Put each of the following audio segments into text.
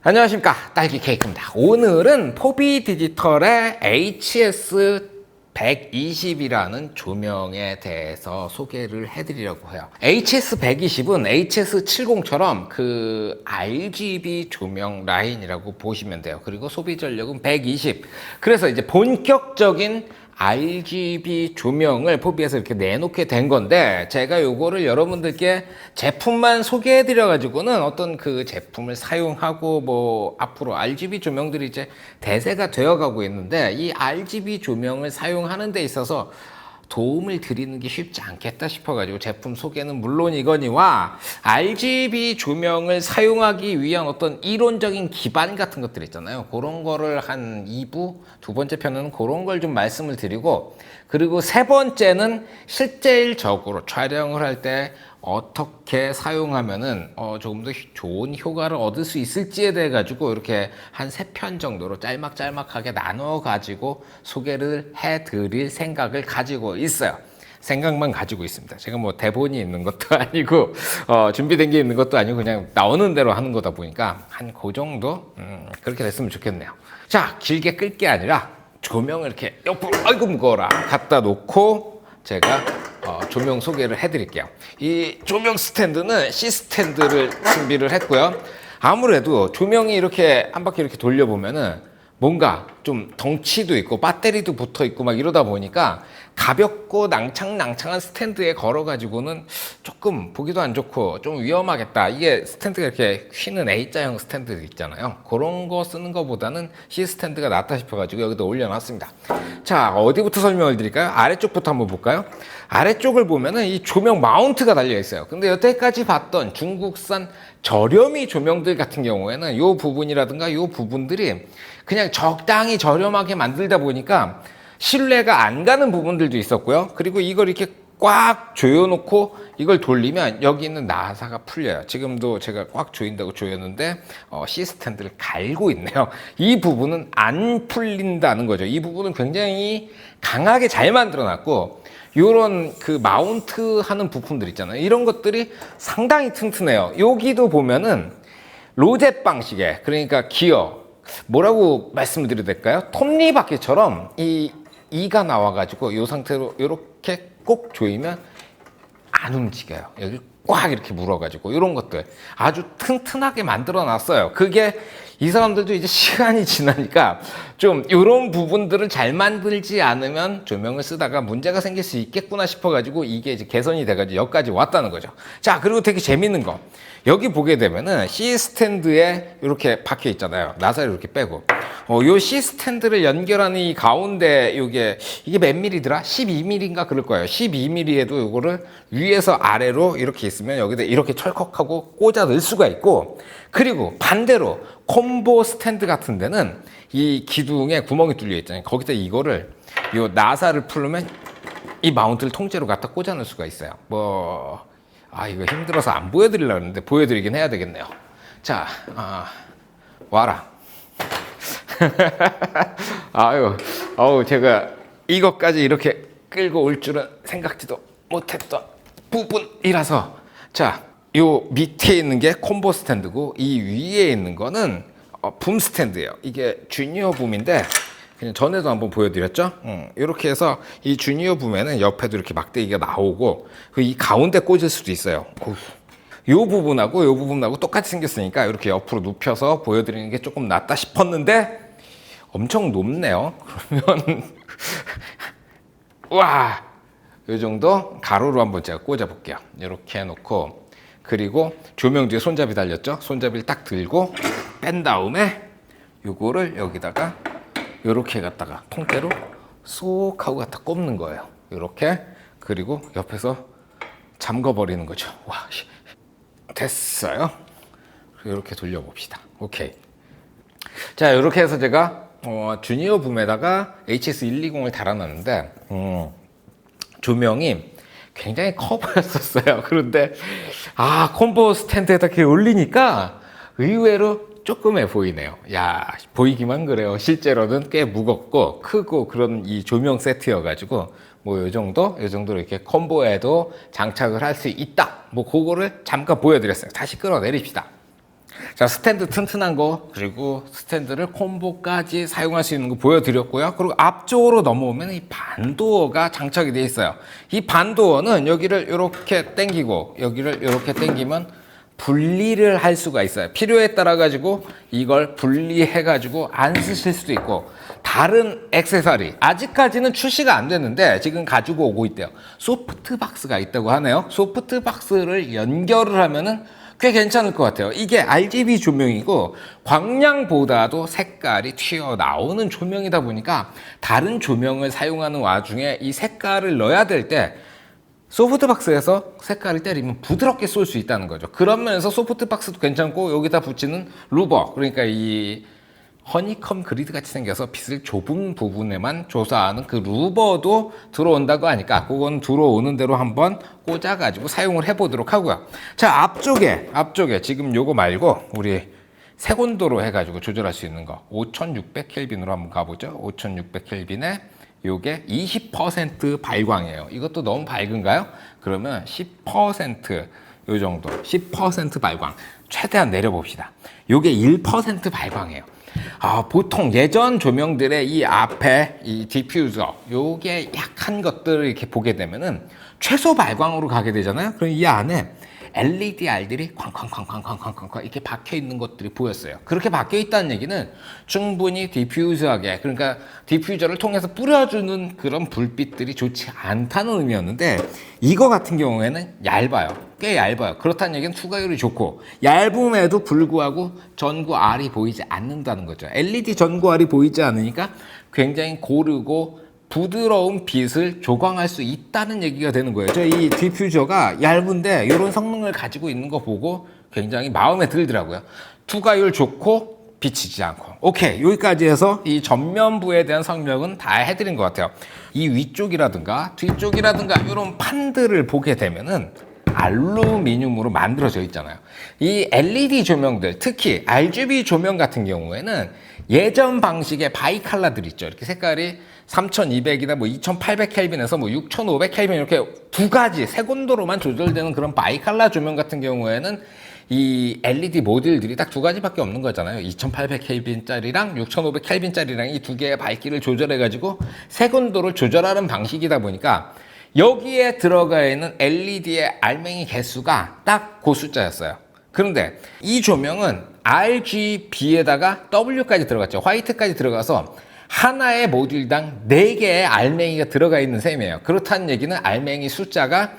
안녕하십니까, 딸기 케이크입니다. 오늘은 포비 디지털의 HS120이라는 조명에 대해서 소개를 해드리려고 해요. HS120은 HS70처럼 그 RGB 조명 라인이라고 보시면 돼요. 그리고 소비 전력은 120. 그래서 이제 본격적인 RGB 조명을 포비에서 이렇게 내놓게 된 건데, 제가 요거를 여러분들께 제품만 소개해 드려 가지고는 어떤 그 제품을 사용하고 뭐 앞으로 RGB 조명들이 이제 대세가 되어 가고 있는데, 이 RGB 조명을 사용하는 데 있어서 도움을 드리는 게 쉽지 않겠다 싶어가지고 제품 소개는 물론이거니와 RGB 조명을 사용하기 위한 어떤 이론적인 기반 같은 것들 있잖아요. 그런 거를 한 2부, 두 번째 편은 그런 걸 좀 말씀을 드리고, 그리고 세 번째는 실질적으로 촬영을 할 때 어떻게 사용하면은 조금 더 좋은 효과를 얻을 수 있을지에 대해 가지고 이렇게 한 3편 정도로 짤막짤막하게 나눠 가지고 소개를 해 드릴 생각을 가지고 있어요. 생각만 가지고 있습니다. 제가 뭐 대본이 있는 것도 아니고 준비된 게 있는 것도 아니고 그냥 나오는 대로 하는 거다 보니까 한 그 정도 그렇게 됐으면 좋겠네요. 자, 길게 끌 게 아니라 조명을 이렇게 옆으로 아이고 무거워라 갖다 놓고 제가 조명 소개를 해드릴게요. 이 조명 스탠드는 C 스탠드를 준비를 했고요. 아무래도 조명이 이렇게 한 바퀴 이렇게 돌려보면은 뭔가 좀 덩치도 있고 배터리도 붙어 있고 막 이러다 보니까 가볍고 낭창낭창한 스탠드에 걸어가지고는 조금 보기도 안 좋고 좀 위험하겠다. 이게 스탠드가 이렇게 휘는 A자형 스탠드 있잖아요. 그런 거 쓰는 것보다는 C 스탠드가 낫다 싶어가지고 여기다 올려놨습니다. 자, 어디부터 설명을 드릴까요? 아래쪽부터 한번 볼까요? 아래쪽을 보면은 이 조명 마운트가 달려 있어요. 근데 여태까지 봤던 중국산 저렴이 조명들 같은 경우에는 이 부분이라든가 이 부분들이 그냥 적당히 저렴하게 만들다 보니까 신뢰가 안 가는 부분들도 있었고요. 그리고 이걸 이렇게 꽉 조여놓고 이걸 돌리면 여기 있는 나사가 풀려요. 지금도 제가 꽉 조인다고 조였는데 C 스탠드를 갈고 있네요. 이 부분은 안 풀린다는 거죠. 이 부분은 굉장히 강하게 잘 만들어놨고, 요런 그 마운트 하는 부품들 있잖아요. 이런 것들이 상당히 튼튼해요. 여기도 보면은 로제 방식의, 그러니까 기어, 뭐라고 말씀을 드려야 될까요? 톱니바퀴처럼 이가 나와가지고 이 상태로 이렇게 꼭 조이면 안 움직여요. 여기 꽉 이렇게 물어가지고 이런 것들 아주 튼튼하게 만들어 놨어요. 그게 이 사람들도 이제 시간이 지나니까 좀 이런 부분들을 잘 만들지 않으면 조명을 쓰다가 문제가 생길 수 있겠구나 싶어가지고 이게 이제 개선이 돼가지고 여기까지 왔다는 거죠. 자, 그리고 되게 재밌는 거, 여기 보게 되면은 C 스탠드에 이렇게 박혀 있잖아요. 나사를 이렇게 빼고 요 C 스탠드를 연결하는 이 가운데 이게 몇 밀리더라? 12mm인가 그럴 거예요. 12mm에도 요거를 위에서 아래로 이렇게 있으면 여기다 이렇게 철컥하고 꽂아 넣을 수가 있고, 그리고 반대로 콤보 스탠드 같은 데는 이 기둥에 구멍이 뚫려 있잖아요. 거기다 이거를 요 나사를 풀면 이 마운트를 통째로 갖다 꽂아 넣을 수가 있어요. 이거 힘들어서 안 보여드리려고 했는데 보여드리긴 해야 되겠네요. 자, 와라. 제가 이것까지 이렇게 끌고 올 줄은 생각지도 못했던 부분이라서. 자, 요 밑에 있는 게 콤보 스탠드고 이 위에 있는 거는 붐 스탠드예요. 이게 주니어 붐인데 그냥 전에도 한번 보여드렸죠. 이렇게 해서 이 주니어 붐에는 옆에도 이렇게 막대기가 나오고 이 가운데 꽂을 수도 있어요. 요 부분하고 요 부분하고 똑같이 생겼으니까 이렇게 옆으로 눕혀서 보여드리는 게 조금 낫다 싶었는데 엄청 높네요. 그러면 와, 요 정도 가로로 한번 제가 꽂아 볼게요. 이렇게 해놓고, 그리고 조명 뒤에 손잡이 달렸죠. 손잡이를 딱 들고 뺀 다음에 요거를 여기다가 요렇게 갖다가 통째로 쏙 하고 갖다 꼽는 거예요. 요렇게. 그리고 옆에서 잠궈 버리는 거죠. 와, 됐어요. 이렇게 돌려봅시다. 오케이. 자, 이렇게 해서 제가 주니어 붐에다가 HS120을 달아놨는데 조명이 굉장히 커 보였었어요. 그런데 콤보 스탠드에다 이렇게 올리니까 의외로 조그매 보이네요. 야, 보이기만 그래요. 실제로는 꽤 무겁고 크고 그런 이 조명 세트여가지고 요 정도로 이렇게 콤보에도 장착을 할 수 있다. 그거를 잠깐 보여드렸어요. 다시 끌어내립시다. 자, 스탠드 튼튼한 거, 그리고 스탠드를 콤보까지 사용할 수 있는 거 보여드렸고요. 그리고 앞쪽으로 넘어오면 이 반도어가 장착이 되어 있어요. 이 반도어는 여기를 이렇게 당기고 여기를 이렇게 당기면 분리를 할 수가 있어요. 필요에 따라 가지고 이걸 분리해 가지고 안 쓰실 수도 있고, 다른 액세서리 아직까지는 출시가 안 됐는데 지금 가지고 오고 있대요. 소프트박스가 있다고 하네요. 소프트박스를 연결을 하면은 꽤 괜찮을 것 같아요. 이게 RGB 조명이고 광량보다도 색깔이 튀어나오는 조명이다 보니까 다른 조명을 사용하는 와중에 이 색깔을 넣어야 될 때 소프트박스에서 색깔을 때리면 부드럽게 쏠 수 있다는 거죠. 그런 면에서 소프트박스도 괜찮고, 여기다 붙이는 루버, 그러니까 이 허니컴 그리드 같이 생겨서 빛을 좁은 부분에만 조사하는 그 루버도 들어온다고 하니까 그건 들어오는 대로 한번 꽂아 가지고 사용을 해 보도록 하고요. 자, 앞쪽에 지금 요거 말고 우리 색온도로 해 가지고 조절할 수 있는 거 5600켈빈으로 한번 가보죠. 5600켈빈에 요게 20% 발광이에요. 이것도 너무 밝은가요? 그러면 10% 요 정도, 10% 발광 최대한 내려봅시다. 요게 1% 발광이에요. 보통 예전 조명들의 이 앞에 이 디퓨저, 요게 약한 것들을 이렇게 보게 되면은 최소 발광으로 가게 되잖아요. 그럼 이 안에 LEDR들이 쾅쾅쾅쾅쾅쾅쾅 이렇게 박혀 있는 것들이 보였어요. 그렇게 박혀 있다는 얘기는 충분히 디퓨저하게, 그러니까 디퓨저를 통해서 뿌려주는 그런 불빛들이 좋지 않다는 의미였는데, 이거 같은 경우에는 얇아요. 꽤 얇아요. 그렇다는 얘기는 투과율이 좋고, 얇음에도 불구하고 전구 R이 보이지 않는다는 거죠. LED 전구 R이 보이지 않으니까 굉장히 고르고 부드러운 빛을 조광할 수 있다는 얘기가 되는 거예요. 저 이 디퓨저가 얇은데 이런 성능을 가지고 있는 거 보고 굉장히 마음에 들더라고요. 투과율 좋고 비치지 않고. 오케이, 여기까지 해서 이 전면부에 대한 설명은 다 해드린 것 같아요. 이 위쪽이라든가 뒤쪽이라든가 이런 판들을 보게 되면은 알루미늄으로 만들어져 있잖아요. 이 LED 조명들, 특히 RGB 조명 같은 경우에는 예전 방식의 바이칼라들 있죠. 이렇게 색깔이 3200이나 뭐 2800켈빈에서 뭐 6500켈빈 이렇게 두 가지 색온도로만 조절되는 그런 바이칼라 조명 같은 경우에는 이 LED 모듈들이 딱 두 가지밖에 없는 거잖아요. 2800켈빈짜리랑 6500켈빈짜리랑 이 두 개의 밝기를 조절해가지고 색온도를 조절하는 방식이다 보니까 여기에 들어가 있는 LED의 알맹이 개수가 딱 그 숫자였어요. 그런데 이 조명은 RGB에다가 W까지 들어갔죠. 화이트까지 들어가서 하나의 모듈당 4개의 알맹이가 들어가 있는 셈이에요. 그렇다는 얘기는 알맹이 숫자가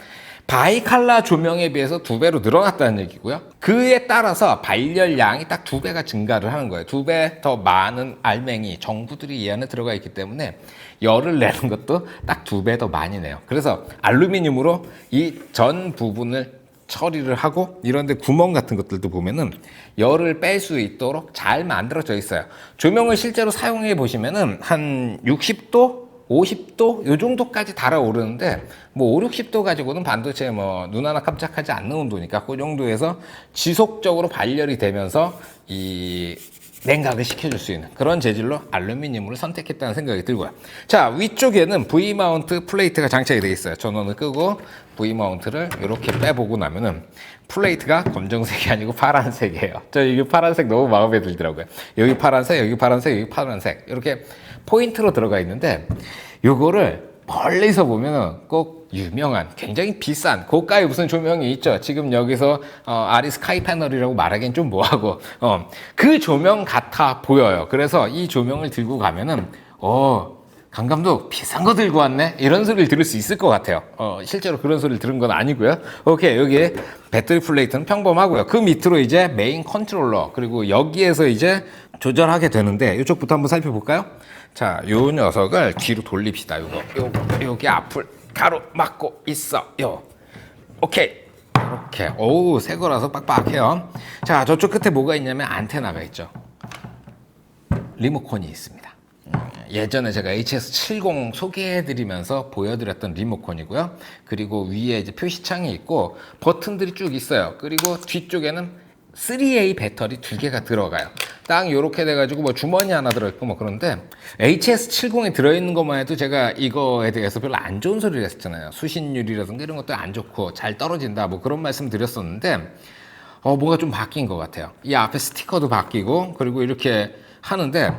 바이칼라 조명에 비해서 2배로 늘어났다는 얘기고요. 그에 따라서 발열량이 딱 2배가 증가를 하는 거예요. 2배 더 많은 알맹이, 전구들이 이 안에 들어가 있기 때문에 열을 내는 것도 딱 2배 더 많이 내요. 그래서 알루미늄으로 이 전 부분을 처리를 하고, 이런데 구멍 같은 것들도 보면은 열을 뺄 수 있도록 잘 만들어져 있어요. 조명을 실제로 사용해 보시면은 한 60도, 50도 요 정도까지 달아오르는데, 뭐 5, 60도 가지고는 반도체 뭐 눈 하나 깜짝하지 않는 온도니까 그 정도에서 지속적으로 발열이 되면서 이 냉각을 시켜줄 수 있는 그런 재질로 알루미늄을 선택했다는 생각이 들고요. 자, 위쪽에는 V마운트 플레이트가 장착이 되어 있어요. 전원을 끄고 V마운트를 이렇게 빼보고 나면은 플레이트가 검정색이 아니고 파란색이에요. 저 이 파란색 너무 마음에 들더라고요. 여기 파란색, 여기 파란색, 여기 파란색 이렇게 포인트로 들어가 있는데, 요거를 멀리서 보면은 꼭 유명한 굉장히 비싼 고가의 무슨 조명이 있죠. 지금 여기서 아리 스카이 패널이라고 말하기엔 좀 뭐하고 그 조명 같아 보여요. 그래서 이 조명을 들고 가면은 강 감독 비싼 거 들고 왔네 이런 소리를 들을 수 있을 것 같아요. 실제로 그런 소리를 들은 건 아니고요. 오케이, 여기 배터리 플레이트는 평범하고요. 그 밑으로 이제 메인 컨트롤러, 그리고 여기에서 이제 조절하게 되는데, 이쪽부터 한번 살펴볼까요? 자, 요 녀석을 뒤로 돌립시다. 여기 앞을 가로막고 있어요. 오케이, 이렇게. 오우, 새 거라서 빡빡해요. 자, 저쪽 끝에 뭐가 있냐면 안테나가 있죠. 리모컨이 있습니다. 예전에 제가 HS70 소개해드리면서 보여드렸던 리모컨이고요. 그리고 위에 이제 표시창이 있고 버튼들이 쭉 있어요. 그리고 뒤쪽에는 3A 배터리 2개가 들어가요. 딱 요렇게 돼가지고 뭐 주머니 하나 들어있고 뭐 그런데, HS70에 들어있는 것만 해도 제가 이거에 대해서 별로 안 좋은 소리를 했었잖아요. 수신율이라든가 이런 것도 안 좋고 잘 떨어진다 뭐 그런 말씀 드렸었는데, 뭐가 좀 바뀐 것 같아요. 이 앞에 스티커도 바뀌고, 그리고 이렇게 하는데,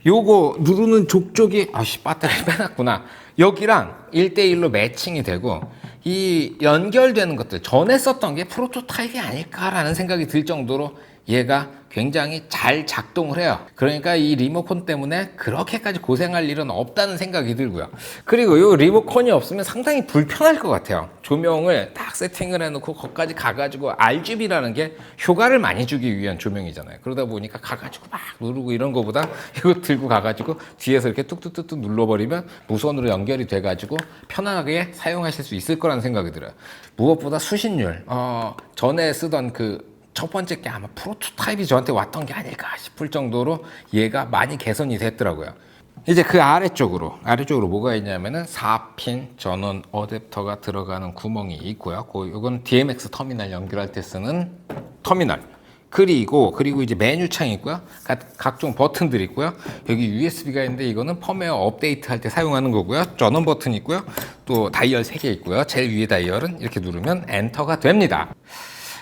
요거 누르는 족족이, 아씨, 배터리 빼놨구나. 여기랑 1대1로 매칭이 되고, 이 연결되는 것들, 전에 썼던 게 프로토타입이 아닐까라는 생각이 들 정도로 얘가 굉장히 잘 작동을 해요. 그러니까 이 리모컨 때문에 그렇게까지 고생할 일은 없다는 생각이 들고요. 그리고 이 리모컨이 없으면 상당히 불편할 것 같아요. 조명을 딱 세팅을 해놓고 거기까지 가가지고 RGB라는 게 효과를 많이 주기 위한 조명이잖아요. 그러다 보니까 가가지고 막 누르고 이런 거보다 이거 들고 가가지고 뒤에서 이렇게 뚝뚝뚝뚝 눌러버리면 무선으로 연결이 돼가지고 편하게 사용하실 수 있을 거라는 생각이 들어요. 무엇보다 수신율, 전에 쓰던 첫 번째 게 아마 프로토타입이 저한테 왔던 게 아닐까 싶을 정도로 얘가 많이 개선이 됐더라고요. 이제 그 아래쪽으로 뭐가 있냐면은 4핀 전원 어댑터가 들어가는 구멍이 있고요. 이건 DMX 터미널 연결할 때 쓰는 터미널. 그리고 이제 메뉴창이 있고요. 각종 버튼들이 있고요. 여기 USB가 있는데 이거는 펌웨어 업데이트 할 때 사용하는 거고요. 전원 버튼이 있고요. 또 다이얼 3개 있고요. 제일 위에 다이얼은 이렇게 누르면 엔터가 됩니다.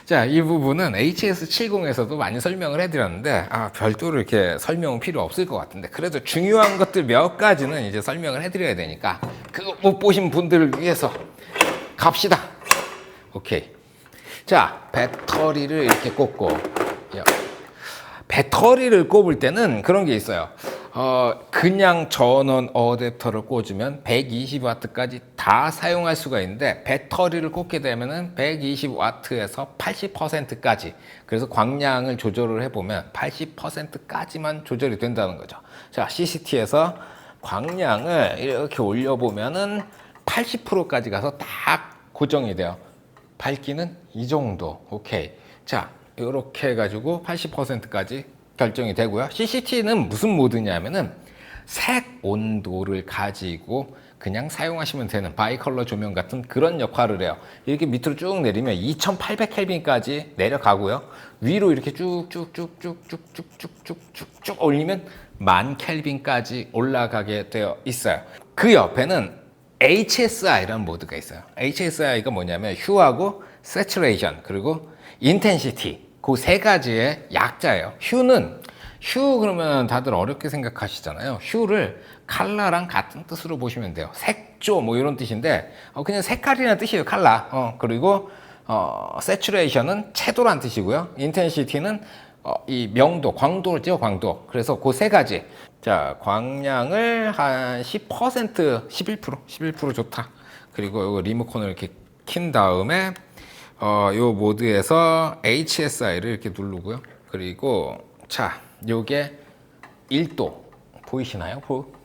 자, 이 부분은 HS70에서도 많이 설명을 해드렸는데, 별도로 이렇게 설명은 필요 없을 것 같은데, 그래도 중요한 것들 몇 가지는 이제 설명을 해드려야 되니까, 그거 못 보신 분들을 위해서 갑시다. 오케이. 자, 배터리를 이렇게 꽂고, 배터리를 꼽을 때는 그런 게 있어요. 그냥 전원 어댑터를 꽂으면 120W까지 다 사용할 수가 있는데, 배터리를 꽂게 되면은 120W에서 80%까지, 그래서 광량을 조절을 해보면 80%까지만 조절이 된다는 거죠. 자, CCT에서 광량을 이렇게 올려보면은 80%까지 가서 딱 고정이 돼요. 밝기는 이 정도. 오케이. 자, 이렇게 해가지고 80%까지 결정이 되고요. CCT는 무슨 모드냐면은 색 온도를 가지고 그냥 사용하시면 되는 바이컬러 조명 같은 그런 역할을 해요. 이렇게 밑으로 쭉 내리면 2800켈빈까지 내려가고요. 위로 이렇게 쭉쭉쭉쭉쭉쭉쭉쭉쭉 올리면 10,000켈빈까지 올라가게 되어 있어요. 그 옆에는 HSI라는 모드가 있어요. HSI가 뭐냐면 휴하고 세츄레이션 그리고 인텐시티, 그 세 가지의 약자예요. 휴 그러면 다들 어렵게 생각하시잖아요. 휴를 칼라랑 같은 뜻으로 보시면 돼요. 색조 뭐 이런 뜻인데 그냥 색깔이라는 뜻이에요. 칼라. 그리고 세츄레이션은 채도란 뜻이고요. 인텐시티는 이 명도, 광도죠, 광도. 그래서 그 세 가지. 자, 광량을 한 10%, 11% 좋다. 그리고 이거 리모컨을 이렇게 킨 다음에 요 모드에서 HSI를 이렇게 누르고요. 그리고 자, 요게 1도 보이시나요?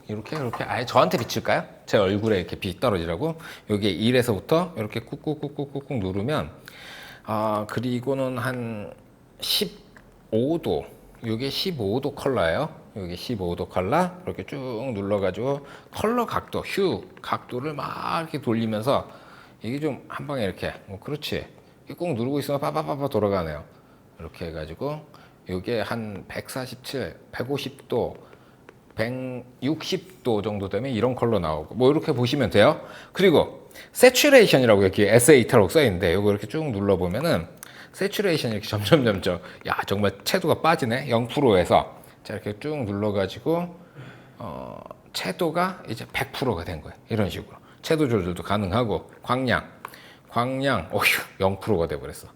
이렇게 아예 저한테 비칠까요? 제 얼굴에 이렇게 빛 떨어지라고. 요게 1에서부터 이렇게 꾹꾹꾹꾹꾹 누르면 그리고는 한 15도. 요게 15도 컬러예요. 여기 15도 컬러 이렇게 쭉 눌러가지고 컬러 각도, 휴 각도를 막 이렇게 돌리면서 이게 좀 한 방에 이렇게 그렇지. 꾹 누르고 있으면 빠바바바 돌아가네요. 이렇게 해가지고 이게 한 147, 150도, 160도 정도 되면 이런 컬러 나오고 뭐 이렇게 보시면 돼요. 그리고 세츄레이션이라고 여기 SAT라고 써있는데 이거 이렇게 쭉 눌러보면은 세츄레이션이 이렇게 점점 야 정말 채도가 빠지네. 0%에서 자 이렇게 쭉 눌러가지고 채도가 이제 100%가 된 거예요. 이런 식으로 채도 조절도 가능하고 광량 어휴 0%가 돼버렸어.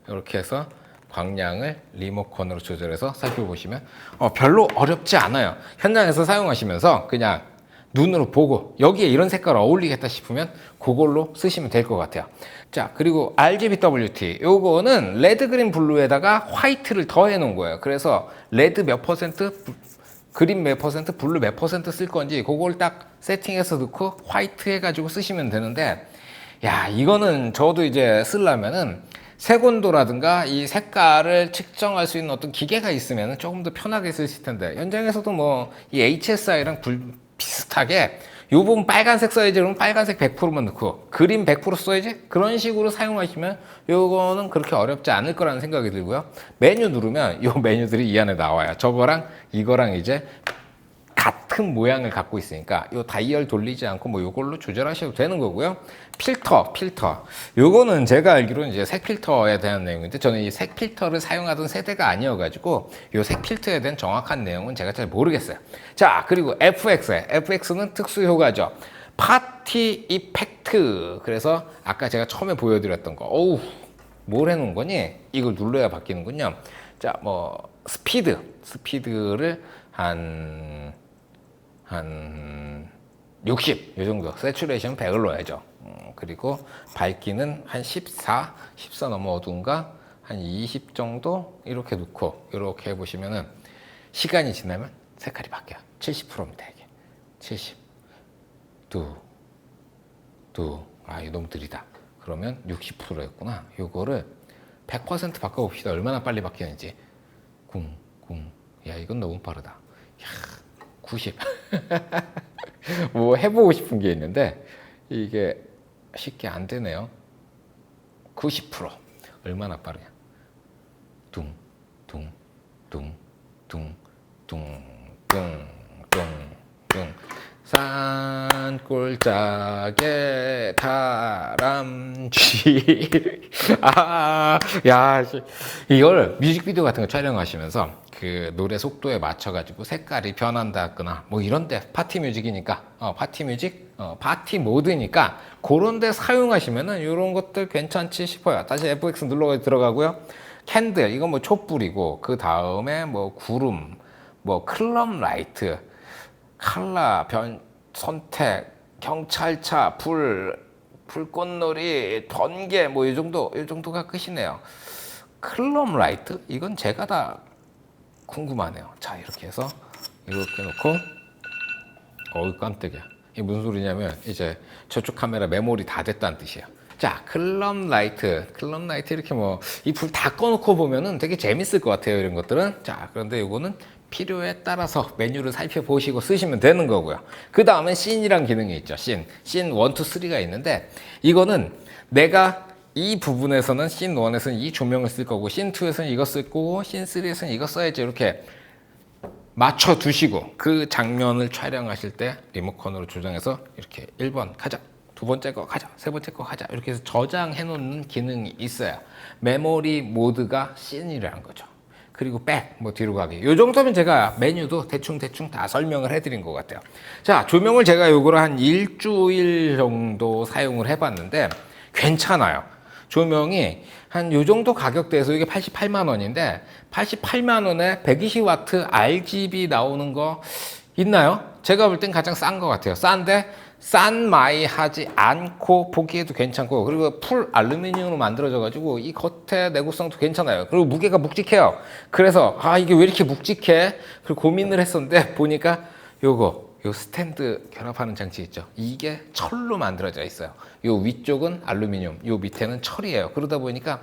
이렇게 해서 광량을 리모컨으로 조절해서 살펴보시면 별로 어렵지 않아요. 현장에서 사용하시면서 그냥 눈으로 보고 여기에 이런 색깔 어울리겠다 싶으면 그걸로 쓰시면 될 것 같아요. 자, 그리고 RGBWT 요거는 레드, 그린, 블루에다가 화이트를 더해 놓은 거예요. 그래서 레드 몇 퍼센트, 그린 몇 퍼센트, 블루 몇 퍼센트 쓸 건지 그걸 딱 세팅해서 넣고 화이트 해가지고 쓰시면 되는데, 야, 이거는 저도 이제 쓰려면은 색온도라든가 이 색깔을 측정할 수 있는 어떤 기계가 있으면 조금 더 편하게 쓰실 텐데, 현장에서도 뭐 이 HSI랑 비슷하게 요 부분 빨간색 써야지 그러면 빨간색 100%만 넣고 그린 100% 써야지 그런 식으로 사용하시면 요거는 그렇게 어렵지 않을 거라는 생각이 들고요. 메뉴 누르면 요 메뉴들이 이 안에 나와요. 저거랑 이거랑 이제 같은 큰 모양을 갖고 있으니까 요 다이얼 돌리지 않고 뭐 요걸로 조절하셔도 되는 거고요. 필터. 요거는 제가 알기로는 이제 색 필터에 대한 내용인데 저는 이 색 필터를 사용하던 세대가 아니어가지고 요 색 필터에 대한 정확한 내용은 제가 잘 모르겠어요. 자, 그리고 FX는 특수 효과죠. 파티 이펙트. 그래서 아까 제가 처음에 보여드렸던 거. 어우, 뭘 해놓은 거니? 이걸 눌러야 바뀌는군요. 자, 뭐 스피드를 한 60, 이 정도. 세츄레이션 100을 넣어야죠. 그리고 밝기는 한 14 너무 어두운가? 한 20 정도? 이렇게 놓고, 이렇게 해보시면은 시간이 지나면 색깔이 바뀌어요. 70%입니다, 이게. 70. 아, 이거 너무 느리다. 그러면 60%였구나. 요거를 100% 바꿔봅시다. 얼마나 빨리 바뀌는지. 야, 이건 너무 빠르다. 야, 90. 뭐 해보고 싶은 게 있는데 이게 쉽게 안 되네요. 90%. 얼마나 빠르냐. 산골짜기에 다람쥐. 야, 이걸 뮤직비디오 같은 거 촬영하시면서 그 노래 속도에 맞춰가지고 색깔이 변한다거나 뭐 이런데 파티 뮤직이니까 파티 모드니까 그런데 사용하시면은 이런 것들 괜찮지 싶어요. 다시 FX 눌러 들어가고요. 캔들 이건 뭐 촛불이고 그 다음에 뭐 구름, 뭐 클럽 라이트. 칼라, 선택, 경찰차, 불꽃놀이, 번개, 뭐 이 정도가 끝이네요. 클럽 라이트? 이건 제가 다 궁금하네요. 자, 이렇게 해서 이렇게 놓고, 어이, 깜짝이야. 이게 무슨 소리냐면, 이제 저쪽 카메라 메모리 다 됐다는 뜻이에요. 자, 클럽 라이트 이렇게 뭐, 이 불 다 꺼놓고 보면은 되게 재밌을 것 같아요, 이런 것들은. 자, 그런데 이거는 필요에 따라서 메뉴를 살펴보시고 쓰시면 되는 거고요. 그 다음에 씬이란 기능이 있죠. 씬 1, 2, 3가 있는데 이거는 내가 이 부분에서는 씬 1에서는 이 조명을 쓸 거고 씬 2에서는 이거 쓸 거고 씬 3에서는 이거 써야지 이렇게 맞춰 두시고 그 장면을 촬영하실 때 리모컨으로 조정해서 이렇게 1번 가자. 두 번째 거 가자. 세 번째 거 가자. 이렇게 해서 저장해 놓는 기능이 있어요. 메모리 모드가 씬이라는 거죠. 그리고 백, 뭐 뒤로 가기. 요 정도면 제가 메뉴도 대충 다 설명을 해드린 것 같아요. 자, 조명을 제가 요거를 한 일주일 정도 사용을 해봤는데 괜찮아요. 조명이 한 요 정도 가격대에서 이게 88만 원인데 88만 원에 120W RGB 나오는 거 있나요? 제가 볼 땐 가장 싼 것 같아요. 싼데 싼마이하지 않고 보기에도 괜찮고 그리고 풀 알루미늄으로 만들어져 가지고 이 겉에 내구성도 괜찮아요. 그리고 무게가 묵직해요. 그래서 이게 왜 이렇게 묵직해? 그리고 고민을 했었는데 보니까 요 스탠드 결합하는 장치 있죠. 이게 철로 만들어져 있어요. 요 위쪽은 알루미늄, 요 밑에는 철이에요. 그러다 보니까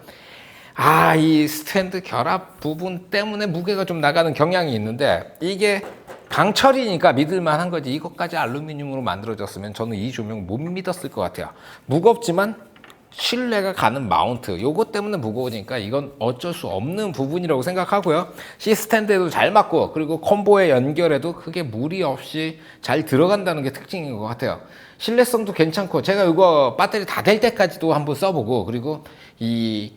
이 스탠드 결합 부분 때문에 무게가 좀 나가는 경향이 있는데 이게 강철이니까 믿을만한 거지. 이것까지 알루미늄으로 만들어졌으면 저는 이 조명 못 믿었을 것 같아요. 무겁지만 신뢰가 가는 마운트. 요것 때문에 무거우니까 이건 어쩔 수 없는 부분이라고 생각하고요. C스탠드에도 잘 맞고 그리고 콤보에 연결해도 크게 무리 없이 잘 들어간다는 게 특징인 것 같아요. 신뢰성도 괜찮고 제가 이거 배터리 다 될 때까지도 한번 써보고 그리고 이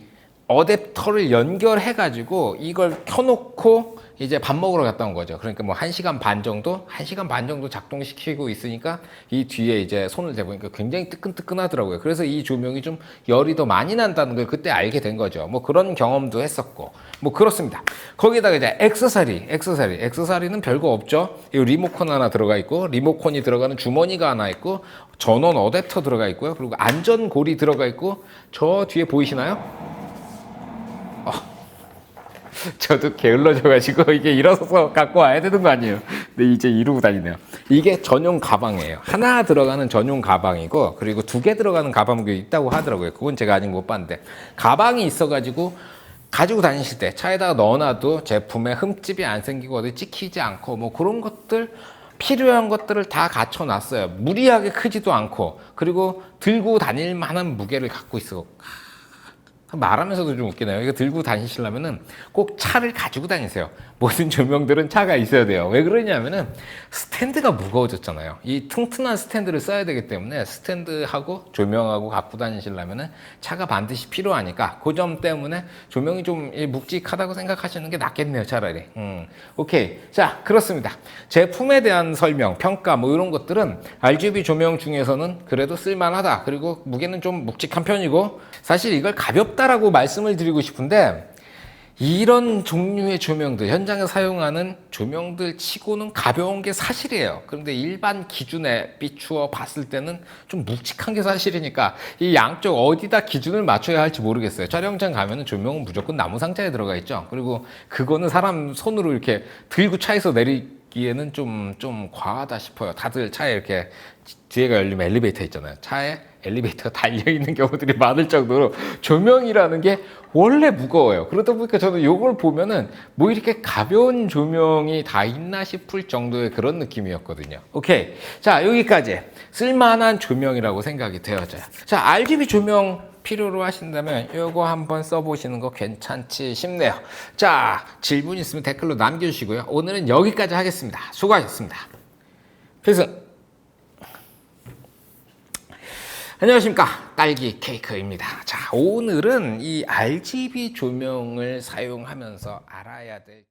어댑터를 연결해 가지고 이걸 켜놓고 이제 밥 먹으러 갔다 온 거죠. 그러니까 뭐 1시간 반 정도 작동시키고 있으니까 이 뒤에 이제 손을 대보니까 굉장히 뜨끈뜨끈하더라고요. 그래서 이 조명이 좀 열이 더 많이 난다는 걸 그때 알게 된 거죠. 뭐 그런 경험도 했었고 뭐 그렇습니다. 거기다가 이제 액세서리는 별거 없죠. 이 리모컨 하나 들어가 있고 리모컨이 들어가는 주머니가 하나 있고 전원 어댑터 들어가 있고요. 그리고 안전고리 들어가 있고 저 뒤에 보이시나요? 저도 게을러져가지고 이게 일어서서 갖고 와야 되는 거 아니에요. 근데 이제 이러고 다니네요. 이게 전용 가방이에요. 하나 들어가는 전용 가방이고 그리고 2개 들어가는 가방도 있다고 하더라고요. 그건 제가 아직 못 봤는데 가방이 있어가지고 가지고 다니실 때 차에다가 넣어놔도 제품에 흠집이 안 생기고 어디 찍히지 않고 뭐 그런 것들 필요한 것들을 다 갖춰놨어요. 무리하게 크지도 않고 그리고 들고 다닐 만한 무게를 갖고 있어. 말하면서도 좀 웃기네요. 이거 들고 다니시려면은 꼭 차를 가지고 다니세요. 모든 조명들은 차가 있어야 돼요. 왜 그러냐면은 스탠드가 무거워졌잖아요. 이 튼튼한 스탠드를 써야 되기 때문에 스탠드하고 조명하고 갖고 다니시려면은 차가 반드시 필요하니까 그 점 때문에 조명이 좀 묵직하다고 생각하시는 게 낫겠네요, 차라리. 오케이. 자, 그렇습니다. 제품에 대한 설명, 평가 뭐 이런 것들은 RGB 조명 중에서는 그래도 쓸만하다. 그리고 무게는 좀 묵직한 편이고 사실 이걸 가볍다라고 말씀을 드리고 싶은데 이런 종류의 조명들, 현장에 사용하는 조명들 치고는 가벼운 게 사실이에요. 그런데 일반 기준에 비추어 봤을 때는 좀 묵직한 게 사실이니까 이 양쪽 어디다 기준을 맞춰야 할지 모르겠어요. 촬영장 가면은 조명은 무조건 나무 상자에 들어가 있죠. 그리고 그거는 사람 손으로 이렇게 들고 차에서 내리기에는 좀 과하다 싶어요. 다들 차에 이렇게 뒤에가 열리면 엘리베이터 있잖아요. 차에 엘리베이터가 달려있는 경우들이 많을 정도로 조명이라는 게 원래 무거워요. 그러다 보니까 저는 이걸 보면은 뭐 이렇게 가벼운 조명이 다 있나 싶을 정도의 그런 느낌이었거든요. 오케이. 자, 여기까지 쓸만한 조명이라고 생각이 되어져요. 자, RGB 조명 필요로 하신다면 이거 한번 써보시는 거 괜찮지 싶네요. 자, 질문 있으면 댓글로 남겨주시고요. 오늘은 여기까지 하겠습니다. 수고하셨습니다. 필승! 안녕하십니까, 딸기 케이크입니다. 자, 오늘은 이 RGB 조명을 사용하면서 알아야 될